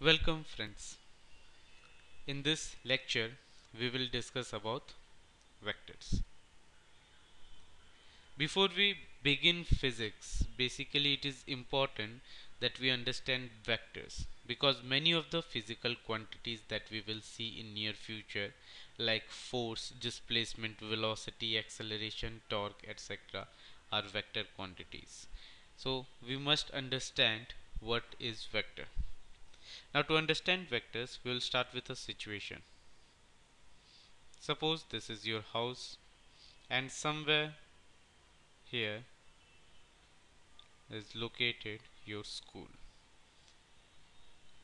Welcome friends. In this lecture we will discuss about vectors. Before we begin physics, basically it is important that we understand vectors because many of the physical quantities that we will see in near future like force, displacement, velocity, acceleration, torque, etc. are vector quantities. So we must understand what is vector. Now to understand vectors we will start with a situation. Suppose this is your house and somewhere here is located your school.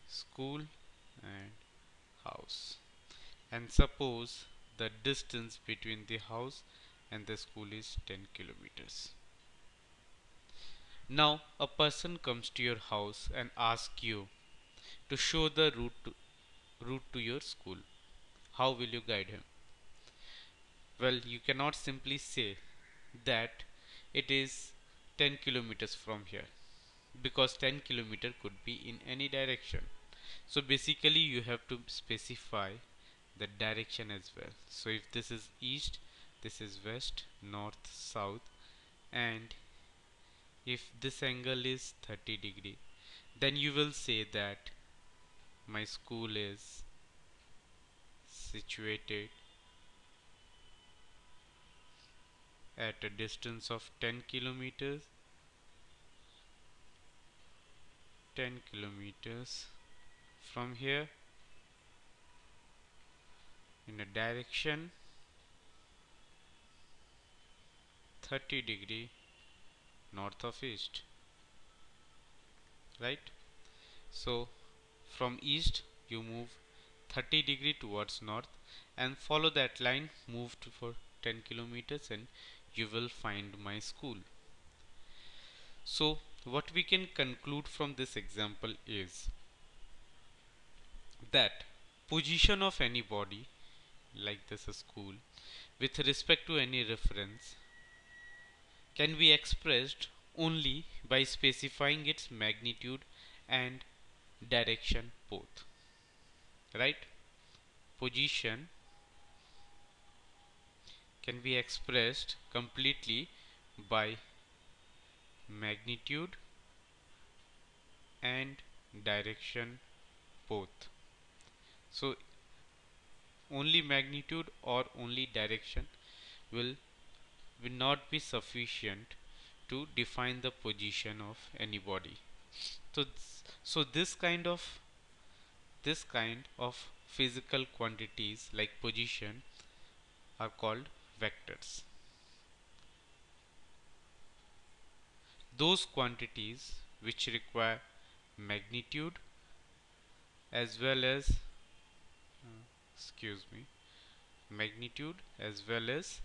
School and house. And suppose the distance between the house and the school is 10 kilometers. Now a person comes to your house and asks you to show the route to your school. How will you guide him? Well, you cannot simply say that it is 10 kilometers from here because 10 kilometer could be in any direction. So basically you have to specify the direction as well. So if this is east, this is west, north, south, and if this angle is 30 degree, then you will say that my school is situated at a distance of 10 kilometers 10 kilometers from here in a direction 30 degree north of east, right? So from east you move 30 degree towards north and follow that line, move for 10 kilometers and you will find my school. So what we can conclude from this example is that position of any body like this a school with respect to any reference can be expressed only by specifying its magnitude and direction both, right? Position can be expressed completely by magnitude and direction both. So only magnitude or only direction will not be sufficient to define the position of any body. So, so this kind of physical quantities like position are called vectors. Those quantities which require magnitude as well as excuse me magnitude as well as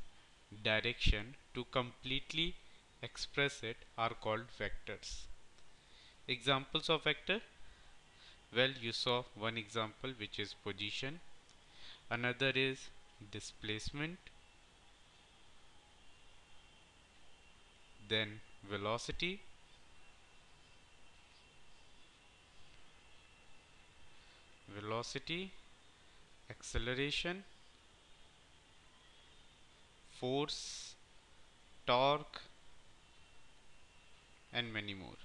direction to completely express it are called vectors. Examples of vector, well, you saw one example which is position, another is displacement, then velocity, acceleration, force, torque, and many more.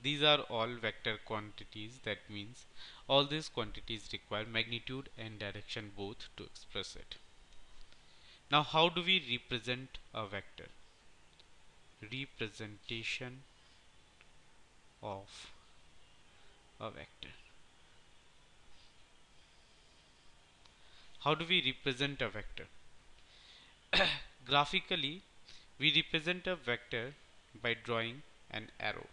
These are all vector quantities. That means all these quantities require magnitude and direction both to express it. Now how do we represent a vector? Representation of a vector. How do we represent a vector? Graphically, we represent a vector by drawing an arrow.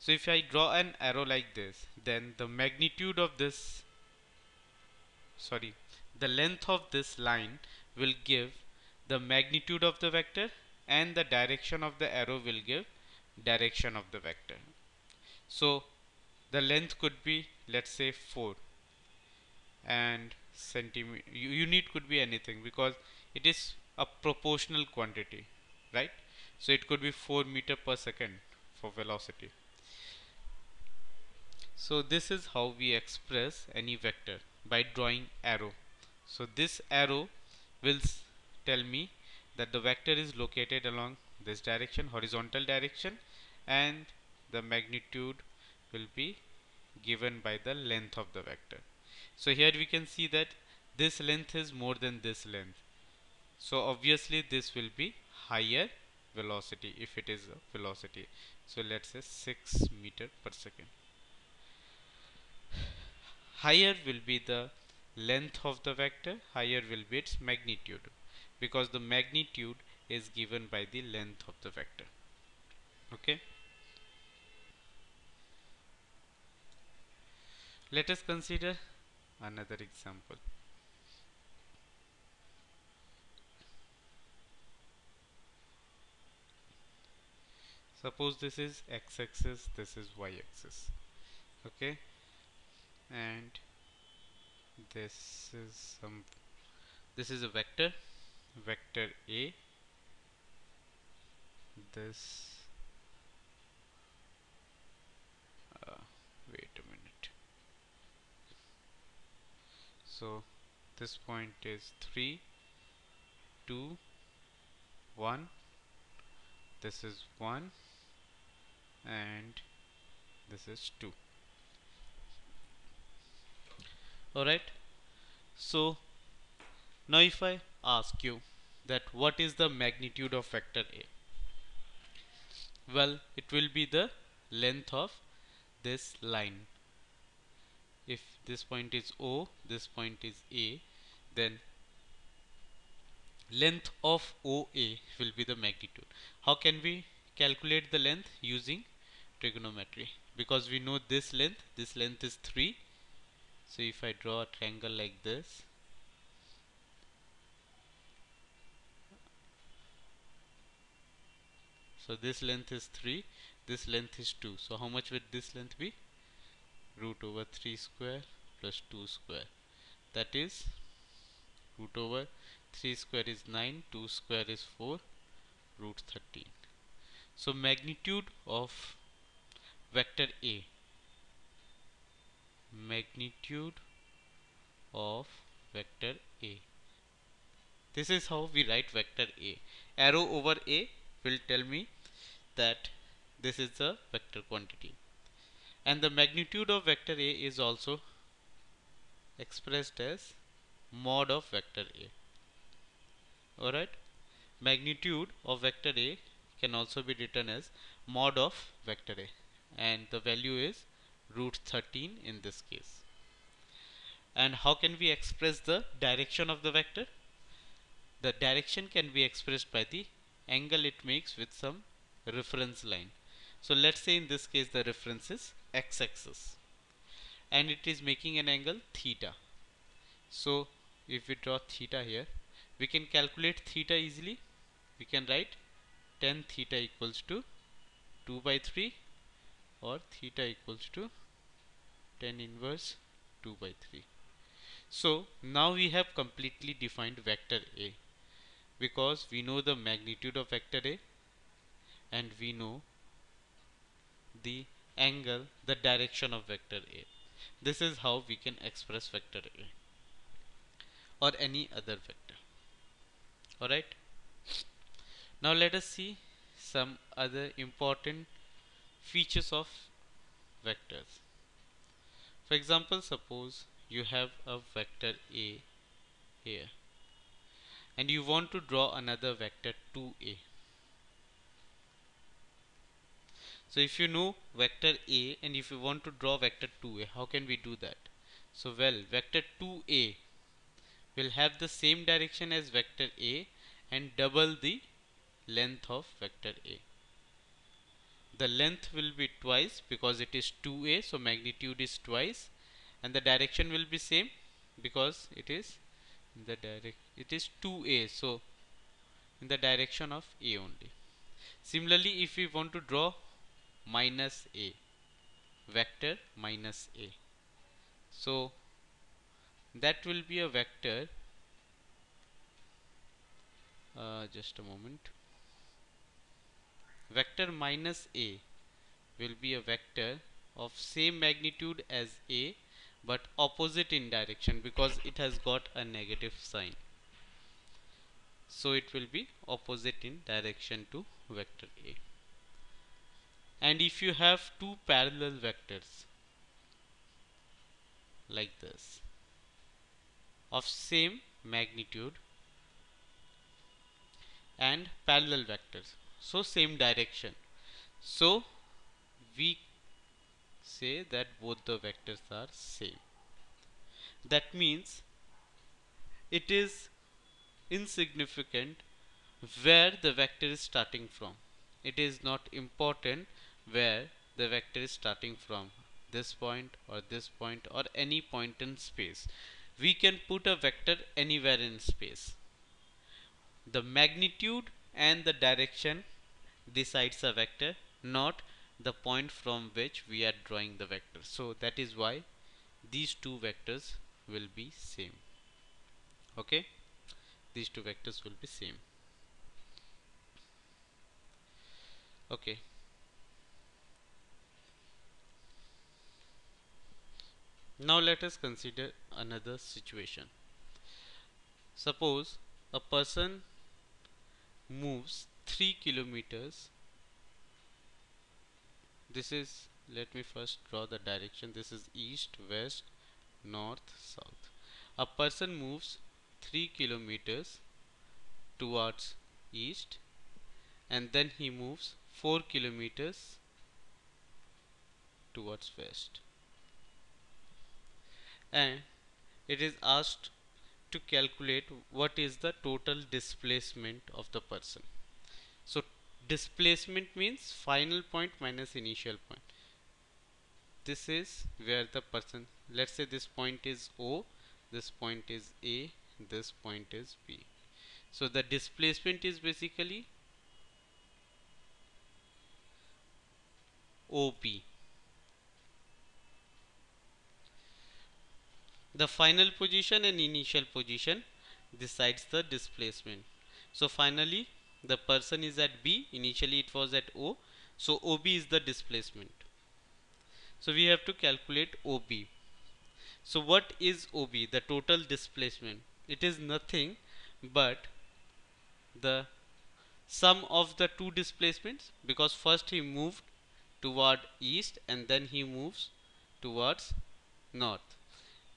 So if I draw an arrow like this, then the magnitude of this, sorry, the length of this line will give the magnitude of the vector and the direction of the arrow will give direction of the vector. So the length could be, let's say, 4 and centimeter unit could be anything because it is a proportional quantity, right? So it could be 4 meter per second for velocity. So this is how we express any vector, by drawing arrow. So this arrow will tell me that the vector is located along this direction, horizontal direction, and the magnitude will be given by the length of the vector. So here we can see that this length is more than this length. So obviously this will be higher velocity if it is a velocity. So let's say 6 meter per second. Higher will be the length of the vector, higher will be its magnitude, because the magnitude is given by the length of the vector. Okay, let us consider another example. Suppose this is x-axis, this is y-axis. Okay, and this is a vector, vector A. This uh, wait a minute. So this point is 3, 2, 1. This is 1 and this is 2. Alright, so now if I ask you that what is the magnitude of vector A, well, it will be the length of this line. If this point is O, this point is A, then length of OA will be the magnitude. How can we calculate the length? Using trigonometry, because we know this length is 3. So if I draw a triangle like this, so this length is 3, this length is 2. So how much would this length be? Root over 3 square plus 2 square. That is root over 3 square is 9, 2 square is 4, root 13. So magnitude of vector A, magnitude of vector A. This is how we write vector A. Arrow over A will tell me that this is the vector quantity. And the magnitude of vector A is also expressed as mod of vector A. Alright, magnitude of vector A can also be written as mod of vector A, and the value is root 13 in this case. And how can we express the direction of the vector? The direction can be expressed by the angle it makes with some reference line. So let's say in this case the reference is x-axis and it is making an angle theta. So if we draw theta here, we can calculate theta easily. We can write tan theta equals to 2 by 3, or theta equals to tan inverse 2 by 3. So now we have completely defined vector A, because we know the magnitude of vector A and we know the angle, the direction of vector A. This is how we can express vector A or any other vector. Alright, now let us see some other important features of vectors. For example, suppose you have a vector A here and you want to draw another vector 2A. So if you know vector A and if you want to draw vector 2A, how can we do that? So well, vector 2A will have the same direction as vector A and double the length of vector A. The length will be twice because it is 2A, so magnitude is twice, and the direction will be same because it is in the it is 2A, so in the direction of A only. Similarly, if we want to draw minus A, vector minus A, so that will be a vector, just a moment, vector minus A will be a vector of same magnitude as A but opposite in direction because it has got a negative sign. So it will be opposite in direction to vector A. And if you have two parallel vectors like this of same magnitude and parallel vectors, so same direction, so we say that both the vectors are same. That means it is insignificant where the vector is starting from. It is not important where the vector is starting from, this point or any point in space. We can put a vector anywhere in space. The magnitude and the direction decides a vector, not the point from which we are drawing the vector. So that is why these two vectors will be same. Okay, these two vectors will be same. Okay, now let us consider another situation. Suppose a person moves 3 kilometers. This is, let me first draw the direction. This is east, west, north, south. A person moves 3 kilometers towards east and then he moves 4 kilometers towards west, and it is asked to calculate what is the total displacement of the person. So displacement means final point minus initial point. This is where the person, let's say this point is O, this point is A, this point is B. So the displacement is basically OP. The final position and initial position decides the displacement. So finally the person is at B, initially it was at O, so OB is the displacement. So we have to calculate OB. So what is OB? The total displacement. It is nothing but the sum of the two displacements, because first he moved toward east and then he moves towards north.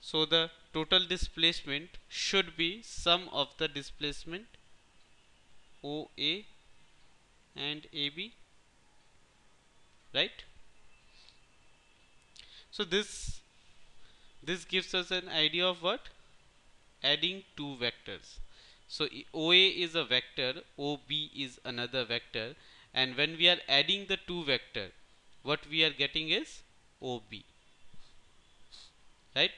So the total displacement should be sum of the displacement OA and AB, right? So this gives us an idea of what? Adding two vectors. So OA is a vector, OB is another vector, and when we are adding the two vector, what we are getting is OB, right?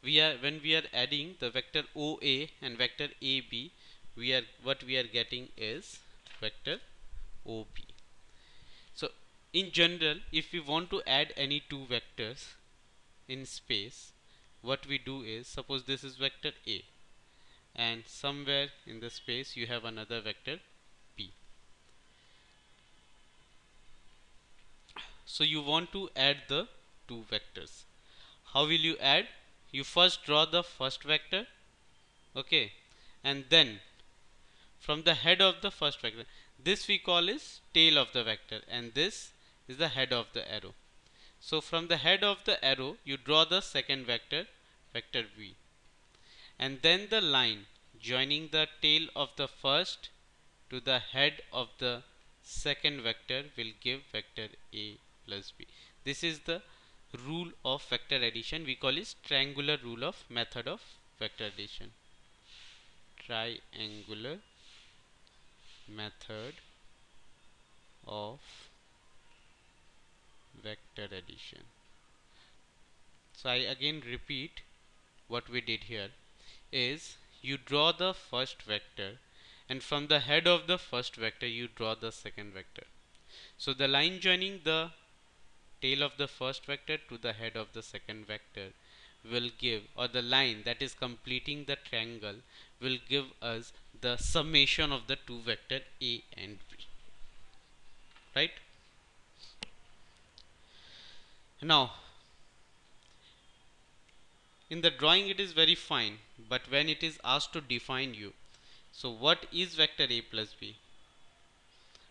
When we are adding the vector OA and vector AB, what we are getting is vector OB. So in general, if we want to add any two vectors in space, what we do is, suppose this is vector A and somewhere in the space you have another vector B. So you want to add the two vectors. How will you add? You first draw the first vector, okay, and then from the head of the first vector, this we call is tail of the vector and this is the head of the arrow. So from the head of the arrow you draw the second vector, vector V, and then the line joining the tail of the first to the head of the second vector will give vector A plus B. This is the rule of vector addition. We call it triangular rule of method of vector addition. Triangular method of vector addition. So I again repeat what we did here is you draw the first vector and from the head of the first vector you draw the second vector. So the line joining the tail of the first vector to the head of the second vector will give, or the line that is completing the triangle will give us the summation of the two vector A and B, right? Now in the drawing it is very fine, but when it is asked to define you, so what is vector a plus b?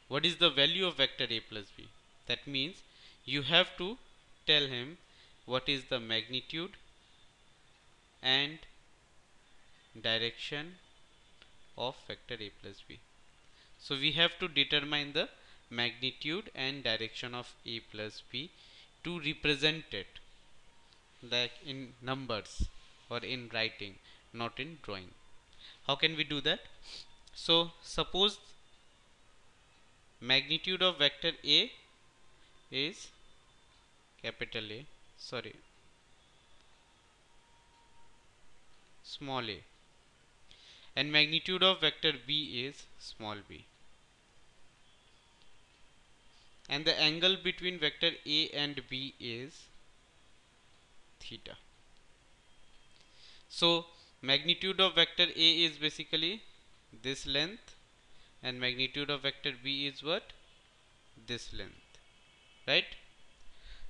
What is the value of vector a plus b? That means you have to tell him what is the magnitude and direction of vector a plus b. So we have to determine the magnitude and direction of a plus b to represent it like in numbers or in writing, not in drawing. How can we do that? So suppose magnitude of vector a is capital A, sorry, small a, and magnitude of vector b is small b, and the angle between vector a and b is theta. So magnitude of vector a is basically this length, and magnitude of vector b is what? This length, right?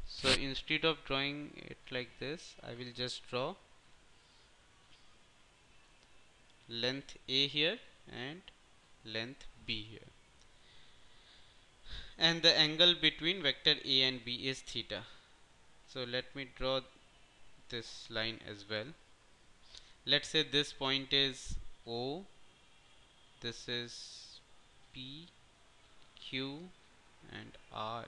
So instead of drawing it like this, I will just draw length a here and length b here, and the angle between vector a and b is theta. So let me draw this line as well. Let's say this point is O, this is P, Q and R.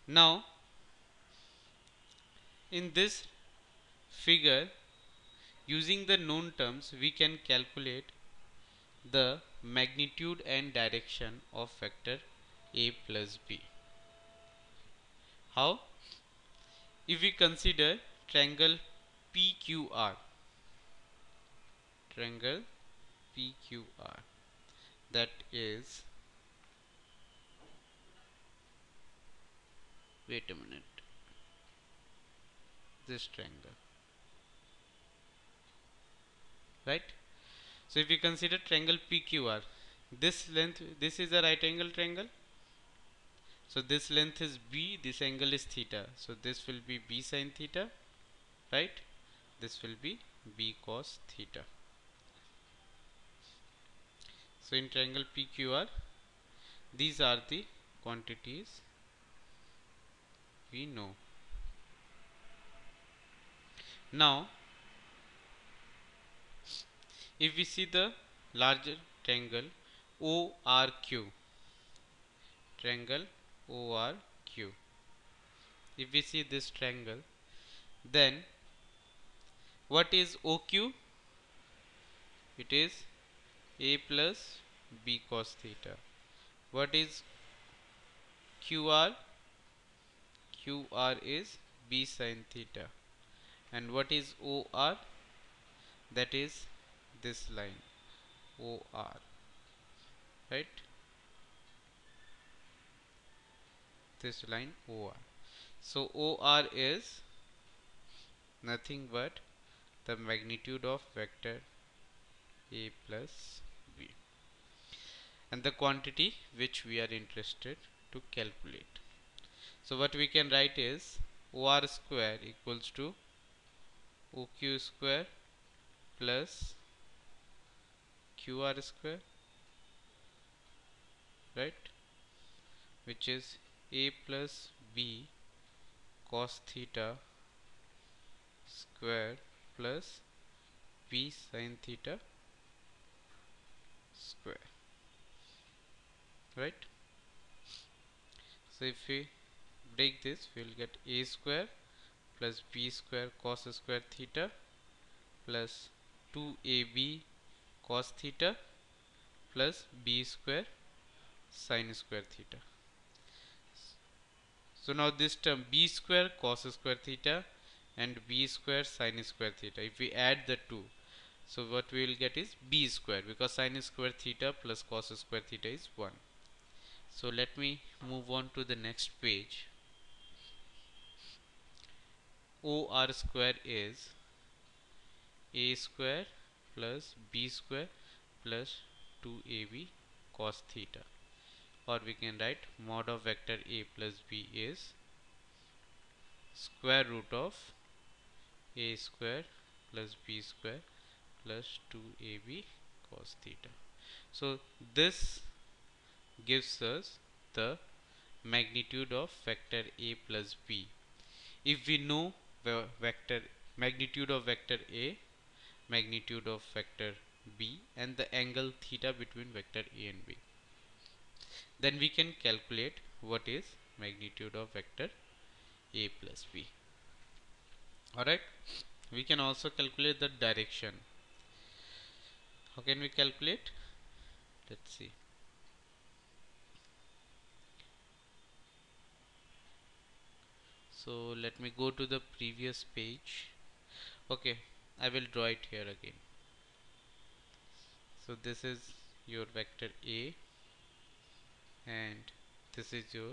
Now in this figure, using the known terms, we can calculate the magnitude and direction of vector a plus b. How? If we consider triangle PQR, triangle PQR, that is, wait a minute, this triangle, right? So if we consider triangle PQR, this length, this is a right angle triangle, so this length is b, this angle is theta, so this will be b sin theta, right? This will be b cos theta. So in triangle PQR, these are the quantities we know. Now if we see the larger triangle ORQ, triangle ORQ, if we see this triangle, then what is OQ? It is a plus b cos theta. What is QR? QR is b sin theta. And what is OR? That is this line OR, right? This line OR. So OR is nothing but the magnitude of vector a plus b and the quantity which we are interested to calculate. So what we can write is OR square equals to OQ square plus QR square, right, which is a plus b cos theta square plus b sin theta square, right? So if we break this, we will get a square plus b square cos square theta plus 2ab cos theta plus b square sin square theta. So now this term b square cos square theta and b square sin square theta, if we add the two, so what we will get is b square, because sin square theta plus cos square theta is 1. So let me move on to the next page. OR square is a square plus b square plus 2ab cos theta, or we can write mod of vector a plus b is square root of a square plus b square plus 2ab cos theta. So this gives us the magnitude of vector a plus b. If we know the vector magnitude of vector a, magnitude of vector b, and the angle theta between vector a and b, then we can calculate what is magnitude of vector a plus b. Alright, we can also calculate the direction. How can we calculate? Let's see. So let me go to the previous page. Okay, I will draw it here again. So this is your vector a, and this is your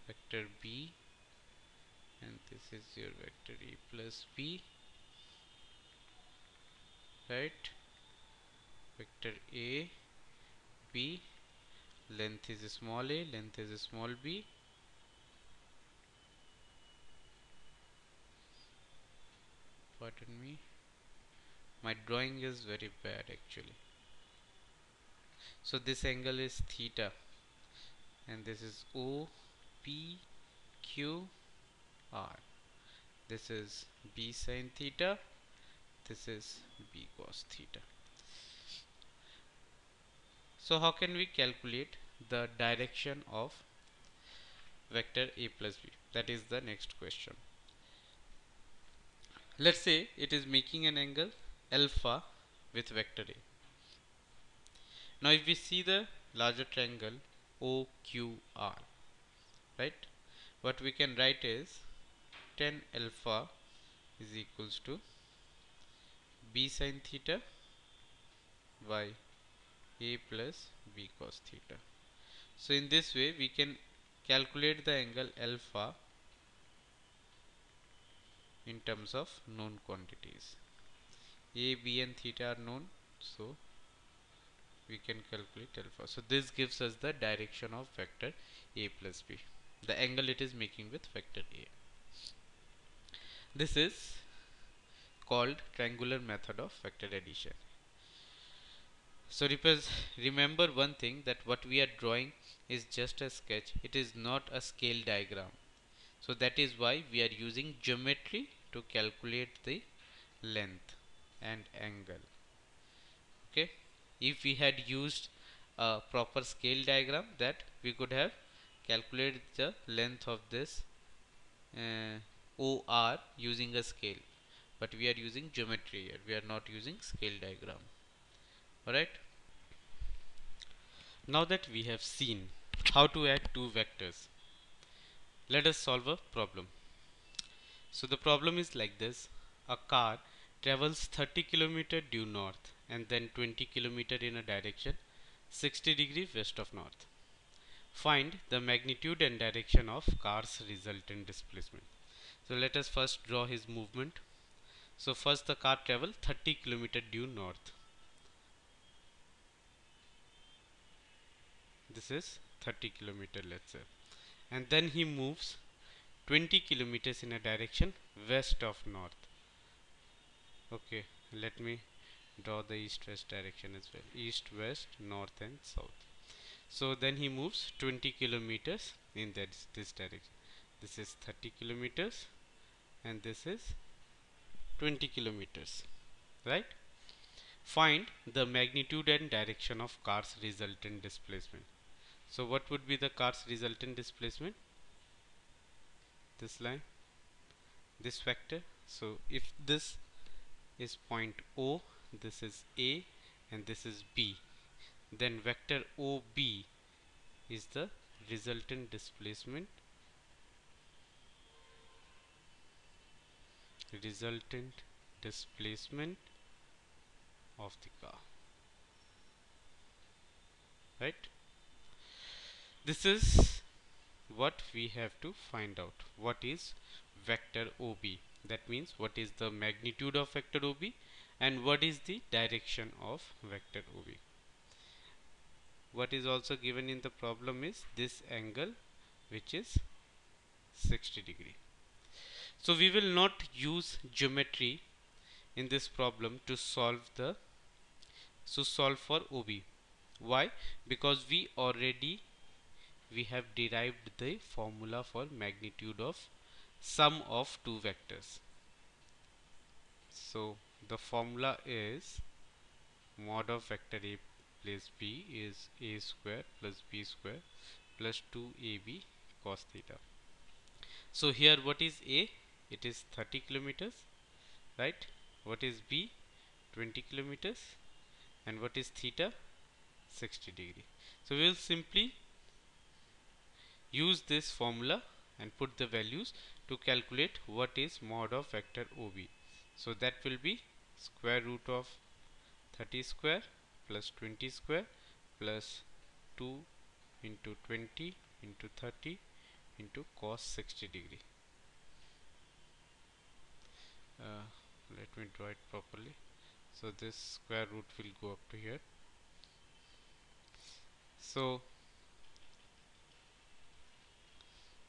vector b, and this is your vector a plus b, right? Vector a, b, length is small a, length is small b, pardon me, my drawing is very bad actually. So this angle is theta, and this is O P Q R. This is B sin theta, this is B cos theta. So how can we calculate the direction of vector a plus b? That is the next question. Let's say it is making an angle alpha with vector a. Now if we see the larger triangle OQR, right, what we can write is tan alpha is equals to b sin theta by a plus b cos theta. So in this way we can calculate the angle alpha in terms of known quantities. A, b and theta are known, so we can calculate alpha. So this gives us the direction of vector a plus b, the angle it is making with vector a. This is called triangular method of vector addition. So remember one thing, that what we are drawing is just a sketch, it is not a scale diagram. So that is why we are using geometry to calculate the length and angle. Okay, if we had used a proper scale diagram, that we could have calculated the length of this OR using a scale, but we are using geometry here, we are not using scale diagram. Alright, now that we have seen how to add two vectors, let us solve a problem. So the problem is like this: a car travels 30 km due north and then 20 km in a direction 60° west of north. Find the magnitude and direction of car's resultant displacement. So let us first draw his movement. So first the car travel 30 km due north. This is 30 km, let's say, and then he moves 20 kilometers in a direction west of north. Okay, let me draw the east-west direction as well: east, west, north and south. So then he moves 20 kilometers in this direction. This is 30 kilometers and this is 20 kilometers, right? Find the magnitude and direction of car's resultant displacement. So what would be the car's resultant displacement? This line, this vector. So if this is point O, this is A and this is B, then vector OB is the resultant displacement of the car, right? This is what we have to find out. What is vector OB? That means what is the magnitude of vector OB and what is the direction of vector OB. What is also given in the problem is this angle, which is 60°. So we will not use geometry in this problem to solve for OB. Why? Because we have derived the formula for magnitude of sum of two vectors. So the formula is mod of vector A plus B is A square plus B square plus 2AB cos theta. So here what is A? It is 30 kilometers, right? What is B? 20 kilometers. And what is theta? 60 degree. So we will simply use this formula and put the values to calculate what is mod of vector OB. So that will be square root of 30 square plus 20 square plus 2 into 20 into 30 into cos 60 degree. Let me draw it properly. So this square root will go up to here. So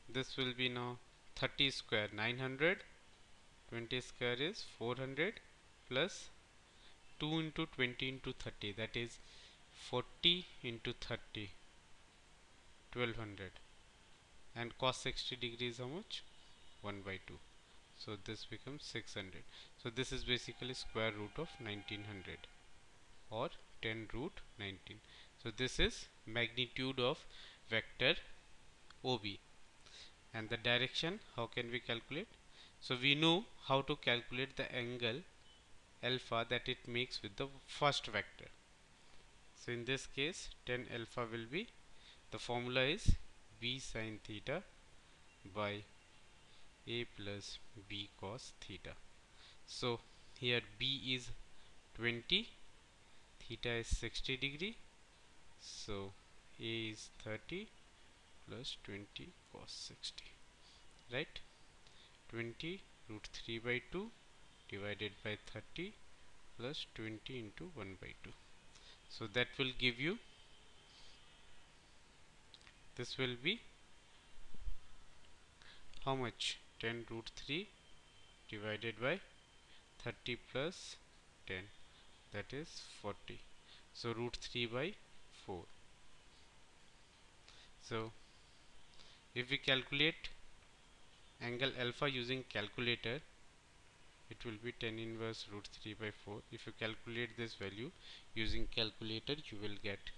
this will be now 30 square 900, 20 square is 400 plus 2 into 20 into 30, that is 40 into 30, 1200, and cos 60 degrees how much? 1 by 2. So this becomes 600. So this is basically square root of 1900 or 10 root 19. So this is magnitude of vector OB. And the direction, how can we calculate? So we know how to calculate the angle alpha that it makes with the first vector. So in this case 10 alpha will be, the formula is b sin theta by a plus b cos theta. So here b is 20, theta is 60 degree, so a is 30 plus 20 cos 60, right? 20 root 3 by 2 divided by 30 plus 20 into 1 by 2. So that will give you, this will be how much? 10 root 3 divided by 30 plus 10, that is 40. So root 3 by 4. So if we calculate angle alpha using calculator, it will be 10 inverse root 3 by 4. If you calculate this value using calculator, you will get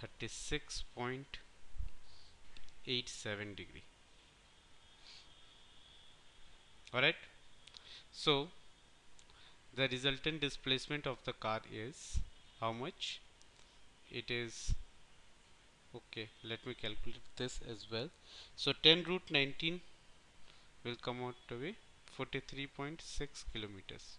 36.87 degree. Alright, so the resultant displacement of the car is how much? It is, okay, let me calculate this as well. So 10 root 19 will come out to be 43.6 kilometers.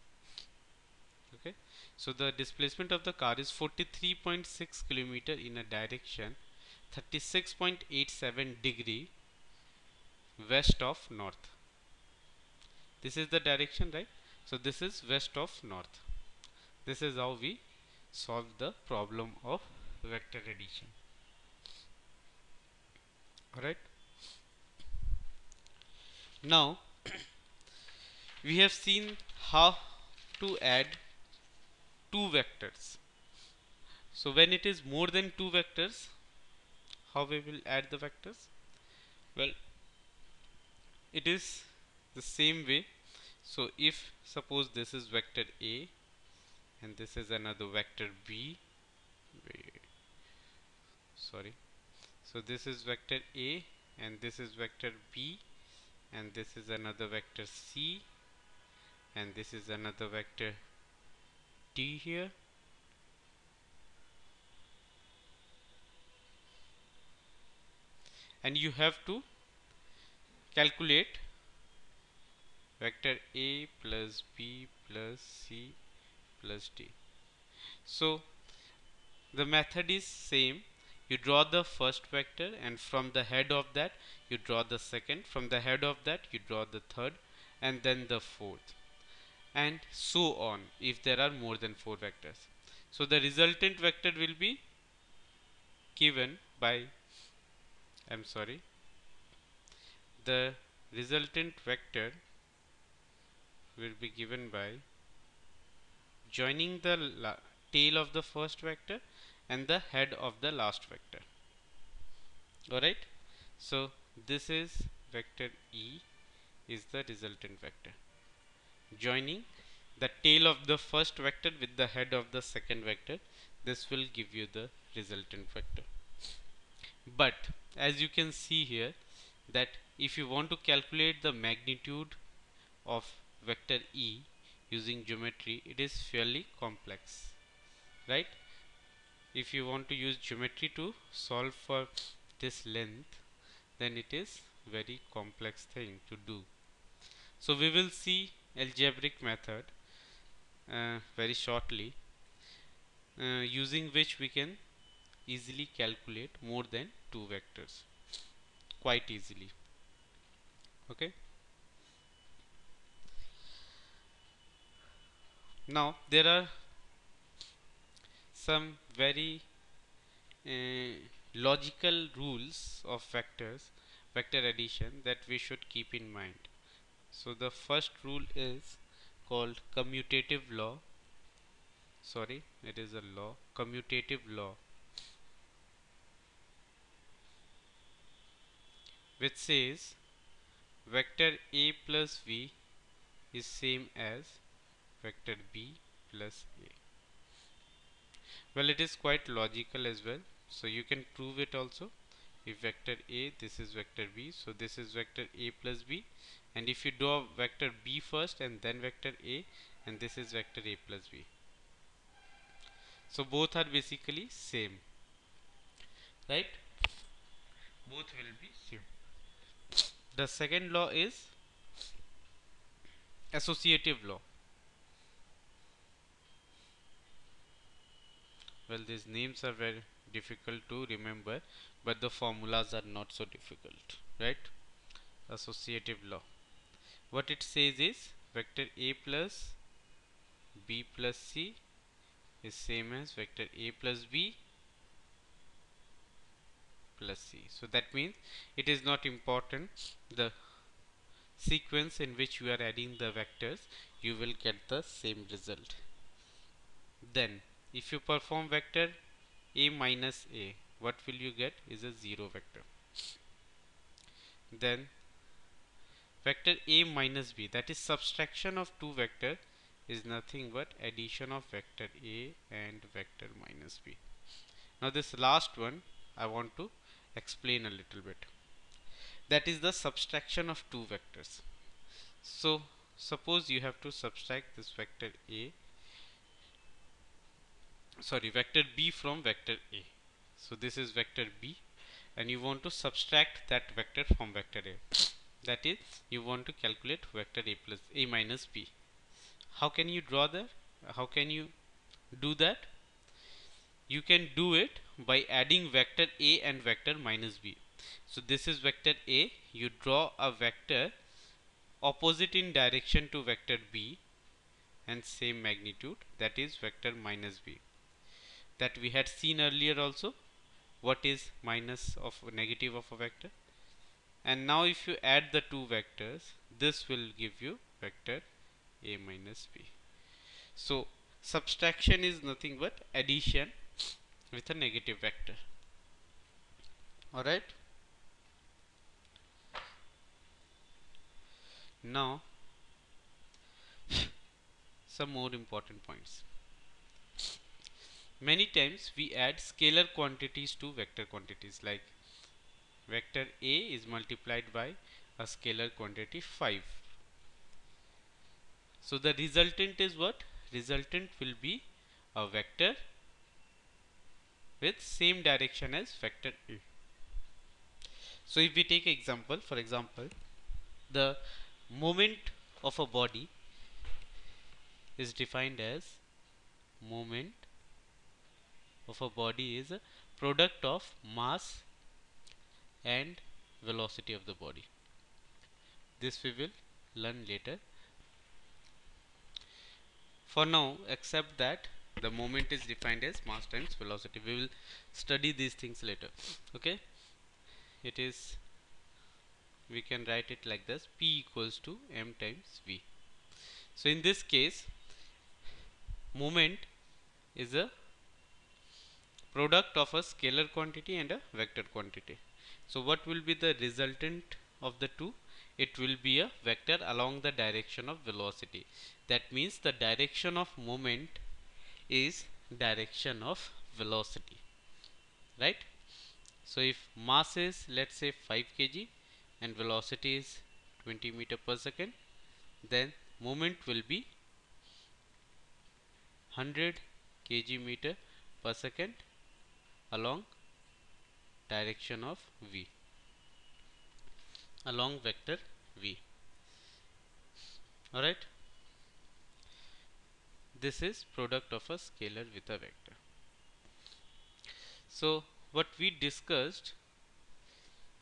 Okay, so the displacement of the car is 43.6 kilometer in a direction 36.87 degree west of north. This is the direction, right? So this is west of north. This is how we solve the problem of vector addition. Alright, now we have seen how to add two vectors. So when it is more than two vectors, how we will add the vectors? Well, it is the same way. So if suppose this is vector A and this is another vector B, sorry, so this is vector A and this is vector B and this is another vector C and this is another vector D here, and you have to calculate vector A plus B plus C plus D. So the method is same. You draw the first vector and from the head of that you draw the second, from the head of that you draw the third, and then the fourth, and so on if there are more than four vectors. So the resultant vector will be given by, the resultant vector will be given by joining the tail of the first vector and the head of the last vector. Alright, so this is vector E is the resultant vector. Joining the tail of the first vector with the head of the second vector, this will give you the resultant vector. But as you can see here, that if you want to calculate the magnitude of vector E using geometry, it is fairly complex, right? If you want to use geometry to solve for this length, then it is very complex thing to do. So we will see algebraic method very shortly, using which we can easily calculate more than two vectors quite easily. Okay, now there are some very uh, logical rules of vector addition that we should keep in mind. So the first rule is called commutative law. Sorry, it is a law, commutative law, which says vector A plus V is same as vector B plus A. Well, it is quite logical as well, so you can prove it also. If vector A, this is vector B, so this is vector A plus B, and if you draw vector B first and then vector A, and this is vector A plus B, so both are basically same, right? Both will be same. The second law is associative law. Well, these names are very difficult to remember, but the formulas are not so difficult, right? Associative law, what it says is vector A plus B plus C is same as vector A plus B plus C. So that means it is not important the sequence in which you are adding the vectors, you will get the same result. Then if you perform vector A minus A, what will you get is a 0 vector. Then vector A minus B, that is subtraction of two vector, is nothing but addition of vector A and vector minus B. Now this last one I want to explain a little bit. That is the subtraction of two vectors. So suppose you have to subtract this vector A, sorry, vector B from vector A. So this is vector B, and you want to subtract that vector from vector A. That is, you want to calculate vector A plus A minus B. How can you draw that? How can you do that? You can do it by adding vector A and vector minus B. So this is vector A, you draw a vector opposite in direction to vector B and same magnitude, that is vector minus B, that we had seen earlier also. What is minus of negative of a vector? And now if you add the two vectors, this will give you vector A minus B. So subtraction is nothing but addition with a negative vector. Alright, now some more important points. Many times we add scalar quantities to vector quantities, like vector A is multiplied by a scalar quantity 5. So the resultant is what? Resultant will be a vector with same direction as vector A. So if we take example, for example, the moment of a body is defined as moment of a body is a product of mass and velocity of the body. This we will learn later. For now, accept that the moment is defined as mass times velocity. We will study these things later. Okay, it is, we can write it like this: P equals to m times v. So in this case, moment is a product of a scalar quantity and a vector quantity. So what will be the resultant of the two? It will be a vector along the direction of velocity. That means the direction of moment is direction of velocity, right? So if mass is, let's say, 5 kg and velocity is 20 meter per second, then moment will be 100 kg meter per second along direction of v, along vector v. Alright, this is product of a scalar with a vector. So what we discussed,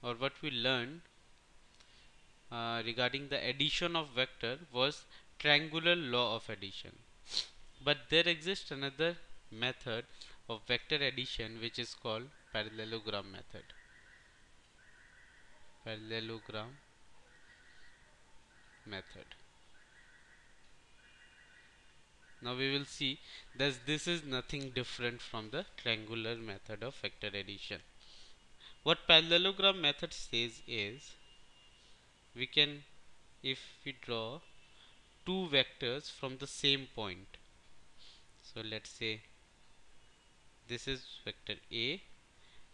or what we learned regarding the addition of vector, was triangular law of addition. But there exists another method of vector addition which is called parallelogram method. Parallelogram method. Now we will see that this is nothing different from the triangular method of vector addition. What parallelogram method says is, we can, if we draw two vectors from the same point, so let's say this is vector A,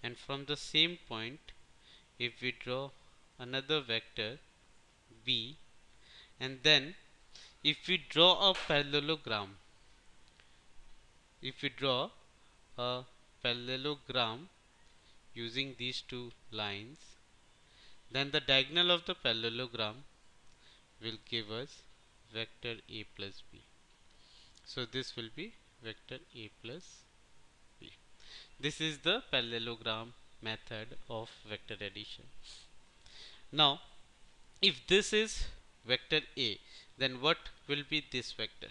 and from the same point if we draw another vector B, and then if we draw a parallelogram, if we draw a parallelogram using these two lines, then the diagonal of the parallelogram will give us vector A plus B. So this will be vector A plus B. This is the parallelogram method of vector addition. Now if this is vector A, then what will be this vector?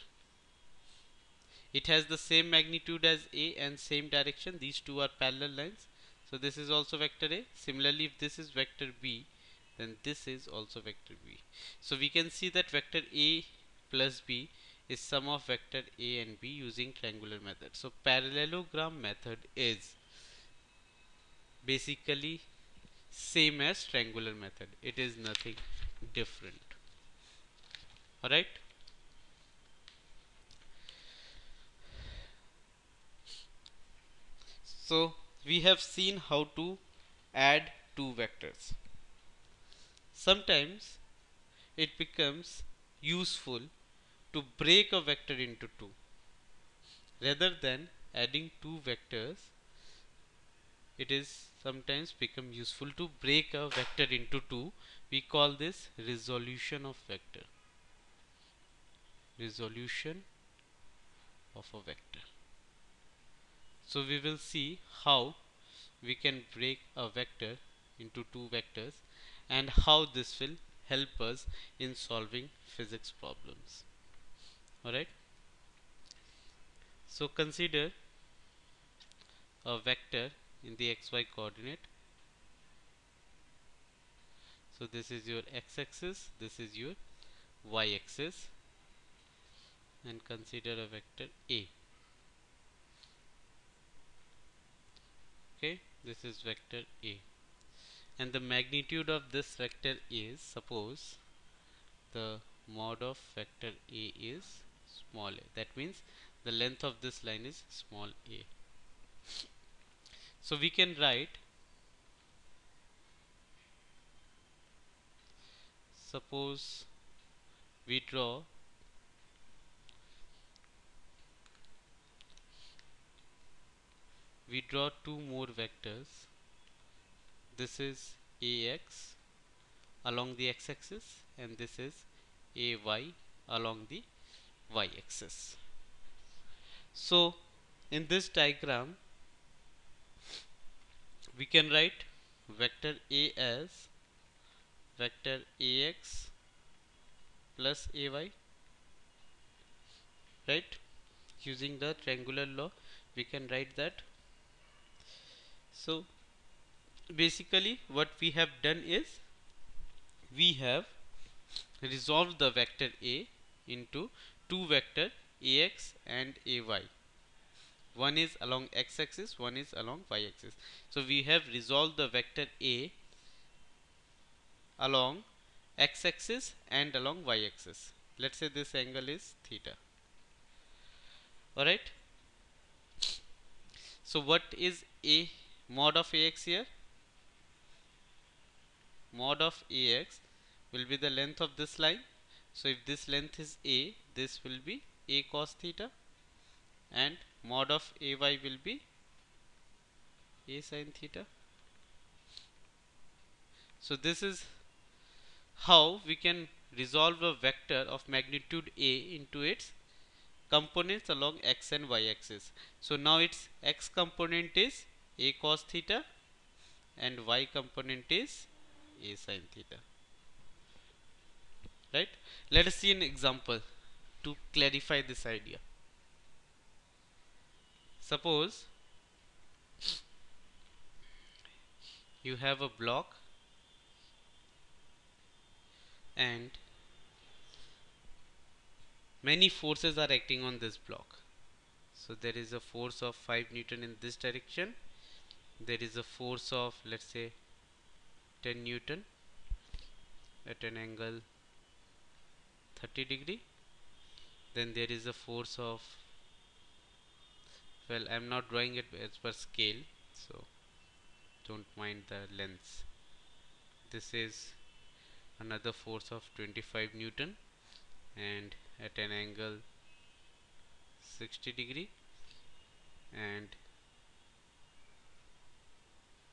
It has the same magnitude as A and same direction. These two are parallel lines. So this is also vector A. Similarly, if this is vector B, then this is also vector B. So we can see that vector A plus B is sum of vector A and B using triangular method. So parallelogram method is basically same as triangular method. It is nothing different. Alright. So we have seen how to add two vectors. Sometimes it becomes useful to break a vector into two. Rather than adding two vectors, it is sometimes become useful to break a vector into two. We call this resolution of vector. Resolution of a vector. So we will see how we can break a vector into two vectors and how this will help us in solving physics problems. Alright. So consider a vector in the xy coordinate. So this is your x-axis, this is your y-axis, and consider a vector A. Okay, this is vector A, and the magnitude of this vector is, suppose the mod of vector A is small a. That means the length of this line is small a. So we can write, suppose we draw two more vectors. This is ax along the x-axis and this is ay along the y-axis. So in this diagram we can write vector A as vector ax plus ay, right? Using the triangular law we can write that. So basically what we have done is we have resolved the vector A into two vector ax and ay. One is along x-axis, one is along y-axis. So we have resolved the vector a along x-axis and along y-axis. Let's say this angle is theta. Alright. So what is a mod of ax here? Mod of ax will be the length of this line. So if this length is a, this will be a cos theta, and mod of ay will be a sin theta. So this is how we can resolve a vector of magnitude a into its components along x and y axis. So now its x component is a cos theta and y component is a sin theta. Right? Let us see an example to clarify this idea. Suppose you have a block and many forces are acting on this block. So there is a force of 5 Newton in this direction. There is a force of, let's say, 10 Newton at an angle 30 degree. Then there is a force of, well, I am not drawing it as per scale, so don't mind the lengths. This is another force of 25 Newton and at an angle 60 degree, and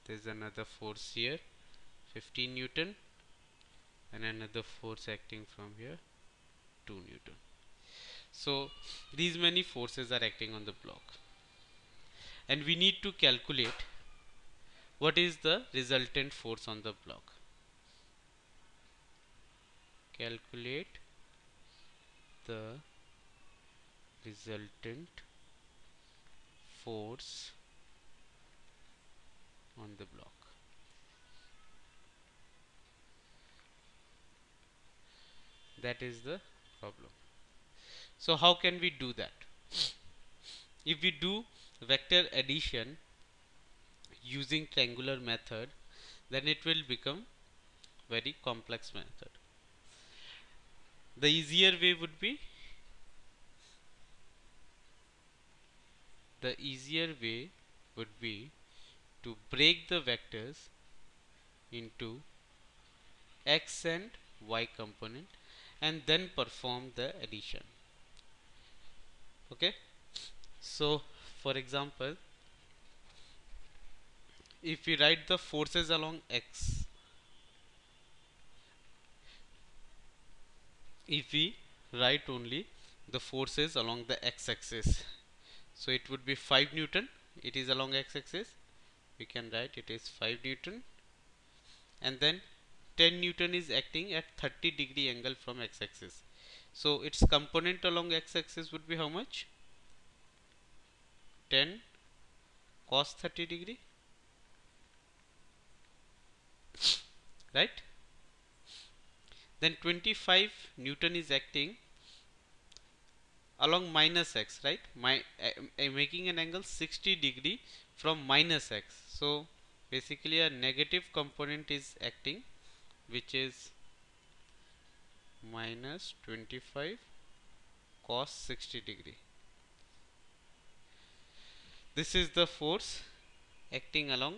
there is another force here 15 Newton and another force acting from here 2 Newton. So these many forces are acting on the block, and we need to calculate what is the resultant force on the block. Calculate the resultant force on the block. That is the problem. So how can we do that? If we do vector addition using triangular method, then it will become very complex method. The easier way would be to break the vectors into x and y component and then perform the addition. Okay, so for example, if we write the forces along x, if we write only the forces along the x-axis, so it would be 5 Newton. It is along x-axis. We can write it is 5 Newton, and then 10 Newton is acting at 30 degree angle from x-axis. So its component along x-axis would be how much? 10 cos 30 degree, right? Then 25 Newton is acting along minus x, right? Making an angle 60 degree from minus x. So basically a negative component is acting, which is minus 25 cos 60 degree. This is the force acting along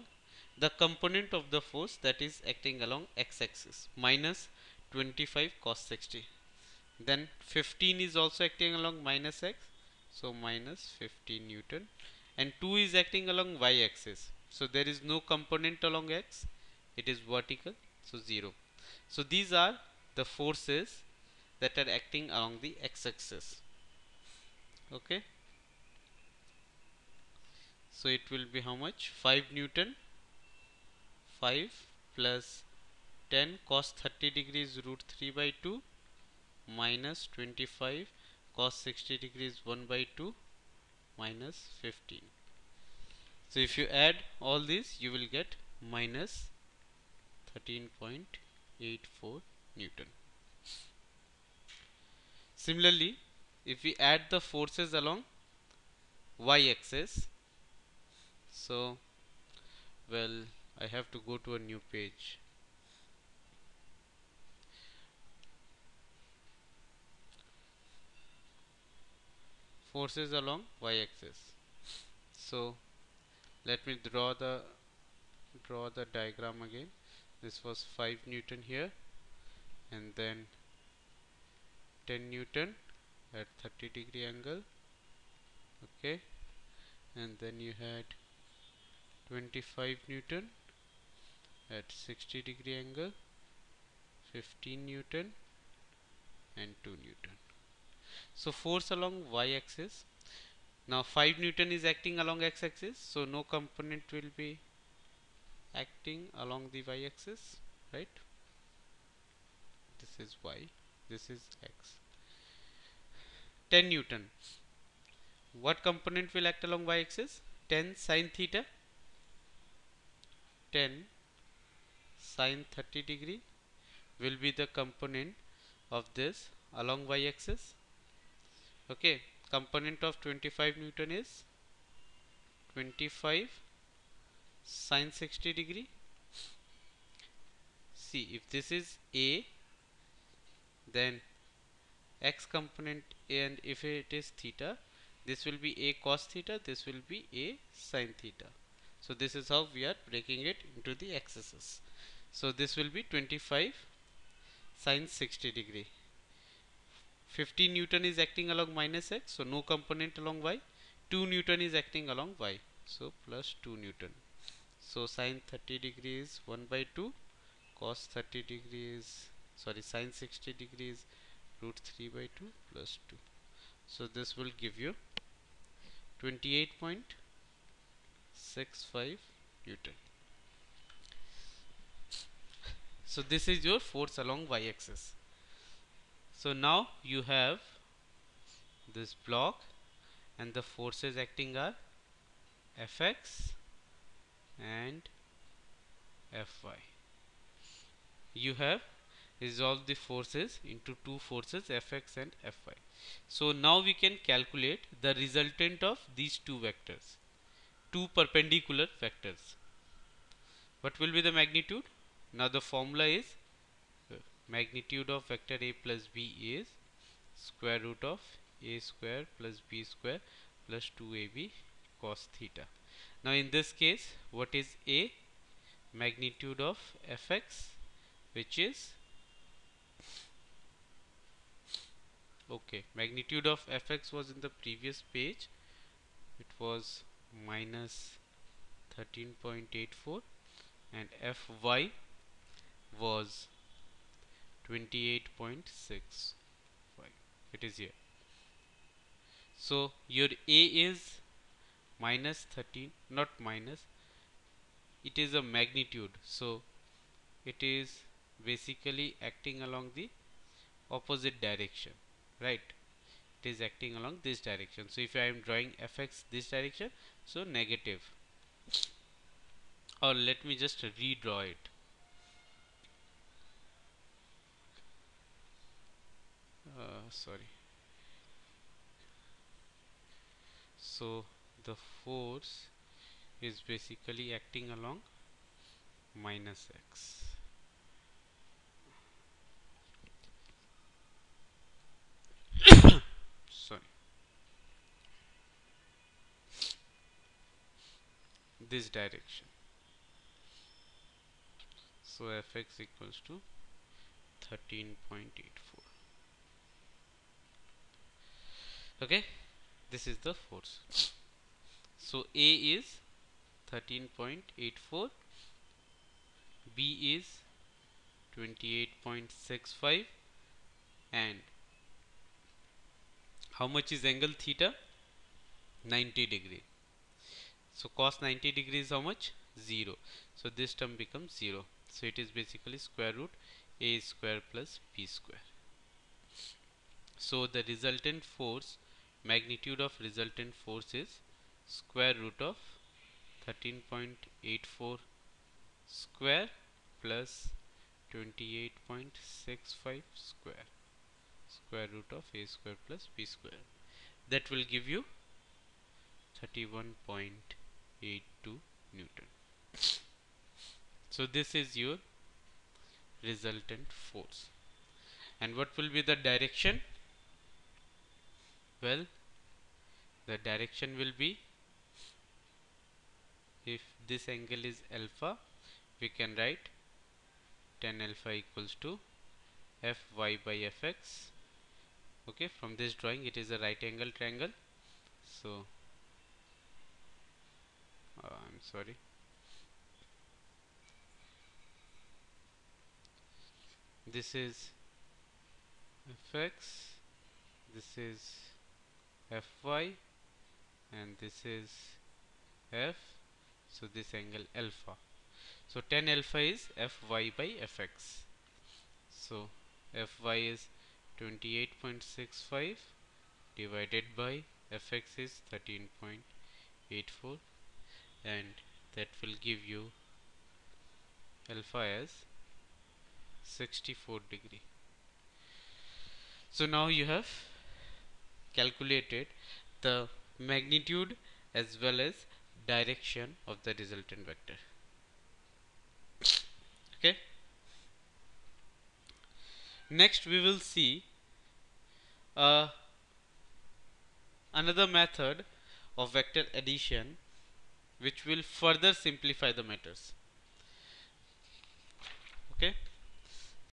the component of the force that is acting along x-axis, minus 25 cos 60. Then 15 is also acting along minus x, so minus 15 Newton, and 2 is acting along y-axis. So there is no component along x, it is vertical, so 0. So these are the forces that are acting along the x-axis. Okay, so it will be how much? 5 Newton, 5 plus 10 cos 30 degrees root 3 by 2 minus 25 cos 60 degrees 1 by 2 minus 15. So if you add all these, you will get minus 13.84 Newton. Similarly, if we add the forces along y-axis, so well, I have to go to a new page. Forces along y-axis. So let me draw the diagram again. This was 5 Newton here, and then 10 Newton at 30-degree angle. Okay, and then you had 25 Newton at 60-degree angle, 15 Newton and 2 Newton. So force along y-axis. Now 5 Newton is acting along x-axis, so no component will be acting along the y-axis, right? This is y, this is x. 10 Newton. What component will act along y-axis? 10 sine theta, 10 sine 30 degree will be the component of this along y-axis. Okay, component of 25 Newton is 25 sine 60 degree. See, if this is A, then x component, and if it is theta, this will be A cos theta, this will be A sin theta. So this is how we are breaking it into the axes. So this will be 25 sin 60 degree. 15 Newton is acting along minus x, so no component along y. 2 Newton is acting along y, so plus 2 Newton. So sin 30 degree is 1 by 2, cos 30 degree is, sorry, sin 60 degree is root 3 by 2 plus 2. So this will give you 28.65 Newton. So this is your force along y-axis. So now you have this block, and the forces acting are Fx and Fy. You have resolved the forces into two forces, Fx and Fy. So now we can calculate the resultant of these two vectors, two perpendicular vectors. What will be the magnitude? Now the formula is magnitude of vector A plus B is square root of A square plus B square plus 2AB cos theta. Now in this case, what is A? Magnitude of Fx, which is, okay, magnitude of Fx was in the previous page, it was minus 13.84, and Fy was 28.65. It is here. So your A is minus 13, not minus, it is a magnitude, so it is basically acting along the opposite direction, right? It is acting along this direction. So if I am drawing Fx this direction, so negative, or let me just redraw it. Sorry. So the force is basically acting along minus x. Sorry, this direction. So Fx equals to 13.84. Okay, this is the force. So A is 13.84, B is 28.65, and how much is angle theta? 90 degree. So cos 90 degree is how much? 0. So this term becomes 0. So it is basically square root A square plus B square. So the resultant force, magnitude of resultant force is square root of 13.84 square plus 28.65 square. square root of a square plus b square. That will give you 31.82 Newton. So this is your resultant force. And what will be the direction? Well, the direction will be, if this angle is alpha, we can write tan alpha equals to Fy by Fx. Okay, from this drawing it is a right angle triangle. So, I'm sorry. This is Fx, this is Fy, and this is F. So this angle alpha. So tan alpha is Fy by Fx. So Fy is 28.65 divided by Fx is 13.84, and that will give you alpha as 64 degree. So now you have calculated the magnitude as well as direction of the resultant vector. Okay. Next we will see another method of vector addition which will further simplify the matters. Okay.